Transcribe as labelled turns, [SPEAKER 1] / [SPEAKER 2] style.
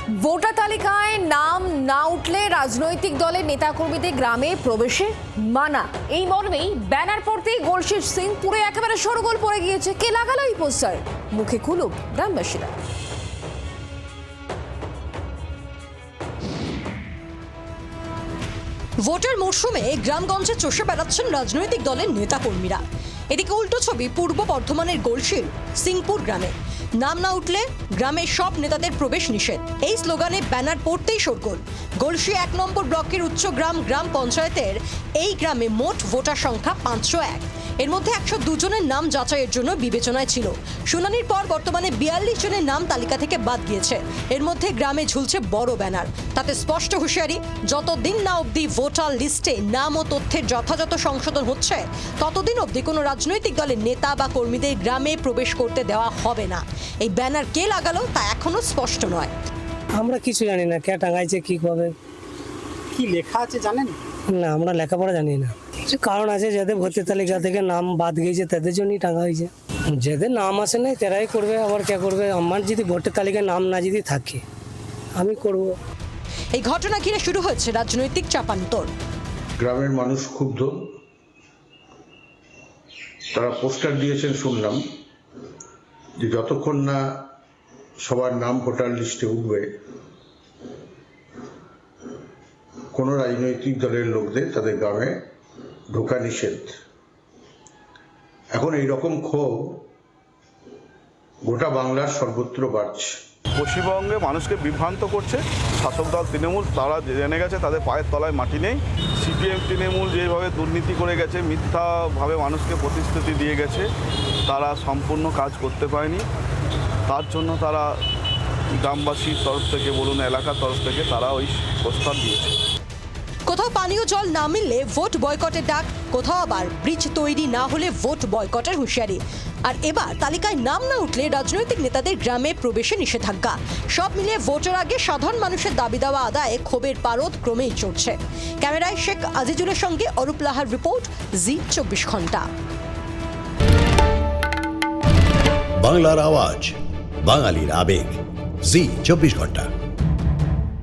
[SPEAKER 1] Voter তালিকায় নাম না উঠলে রাজনৈতিক দলের নেতাকর্মীদের গ্রামে প্রবেশে মানা, এই মর্মেই ব্যানার পড়তেই গলসির সিংপুরে একেবারে সরগোল পড়ে গিয়েছে। কে লাগালো এই পোস্টার? মুখে কুলুপ গ্রামবাসীরা।
[SPEAKER 2] ভোটের মরশুমে গ্রামগঞ্জে চষে বেড়াচ্ছেন রাজনৈতিক দলের নেতাকর্মীরা। এদিকে উল্টো ছবি পূর্ব বর্ধমানের গলসির সিংপুর গ্রামে। নাম না উঠলে গ্রামের সব নেতাদের প্রবেশ নিষেধ, এই স্লোগানে ব্যানার পড়তেই শোরগোল। গলসি 1 নম্বর ব্লকের উচ্চগ্রাম গ্রাম পঞ্চায়েতের এই গ্রামে মোট ভোটার সংখ্যা 501। এর মধ্যে 102 জনের নাম যাচাইয়ের জন্য বিবেচনায় ছিল। শুনানির পর বর্তমানে 42 জনের নাম তালিকা থেকে বাদ গিয়েছে। এর মধ্যে গ্রামে ঝুলছে বড় ব্যানার, তাতে স্পষ্ট হুঁশিয়ারি, যতদিন না অবধি ভোটার লিস্টে নাম ও তথ্যের যথাযথ সংশোধন হচ্ছে ততদিন অবধি কোনো রাজনৈতিক দলের নেতা বা কর্মীদের গ্রামে প্রবেশ করতে দেওয়া হবে না। এই ব্যানার কে লাগালো তা এখনো স্পষ্ট নয়।
[SPEAKER 3] আমরা কিছু জানি না, কে টাঙাইছে কি করবে,
[SPEAKER 4] কি লেখা আছে জানেন?
[SPEAKER 3] না আমরা লেখাপড়া জানি না। কারণ আছে, যাদের ভোটার তালিকা থেকে নাম বাদ গিয়েছে তাদের জন্যই টাঙা হয়েছে। যাদের নাম আসে নাই তারাই করবে, আবার কে করবে? আমার যদি ভোটার তালিকায় নাম না যদি থাকে আমি করব।
[SPEAKER 2] এই ঘটনা ঘিরে শুরু হয়েছে রাজনৈতিক চাপান্তর।
[SPEAKER 5] গ্রামের মানুষ ক্ষুব্ধ, তারা পোস্টার দিয়েছেন শুনলাম, যে যতক্ষণ না সবার নাম ভোটার লিস্টে উঠবে কোনো রাজনৈতিক দলের লোকদের তাদের গ্রামে ঢোকা নিষেধ। এখন এই রকম ক্ষোভ গোটা বাংলার সর্বত্র বাড়ছে।
[SPEAKER 6] পশ্চিমবঙ্গে মানুষকে বিভ্রান্ত করছে শাসক দল তৃণমূল। তারা জেনে গেছে তাদের পায়ের তলায় মাটি নেই। সিপিএম তৃণমূল যেভাবে দুর্নীতি করে গেছে, মিথ্যাভাবে মানুষকে প্রতিশ্রুতি দিয়ে গেছে, তারা সম্পূর্ণ কাজ করতে পারেনি। তার জন্য তারা গ্রামবাসীর তরফ থেকে বলুন, এলাকার তরফ থেকে তারা ওই প্রস্তাব দিয়েছে।
[SPEAKER 2] কোথাও পানীয় জল না মিললে ভোট বয়কটের ডাক, কোথাও আবার ব্রিজ তৈরি না হলে ভোট বয়কটের হুঁশিয়ারি। আর এবার তালিকায় নাম না উঠলে রাজনৈতিক নেতাদের গ্রামে প্রবেশে নিষেধাজ্ঞা। সব মিলিয়ে ভোটের আগে সাধারণ মানুষের দাবি দেওয়া আদায়ে ক্ষোভের পারদ ক্রমেই চড়ছে। ক্যামেরায় শেখ আজিজুলের সঙ্গে অরূপ লাহার রিপোর্ট, জি 24 ঘন্টা।
[SPEAKER 7] বাংলার আওয়াজ, বাঙালির আবেগ, জি 24 ঘন্টা।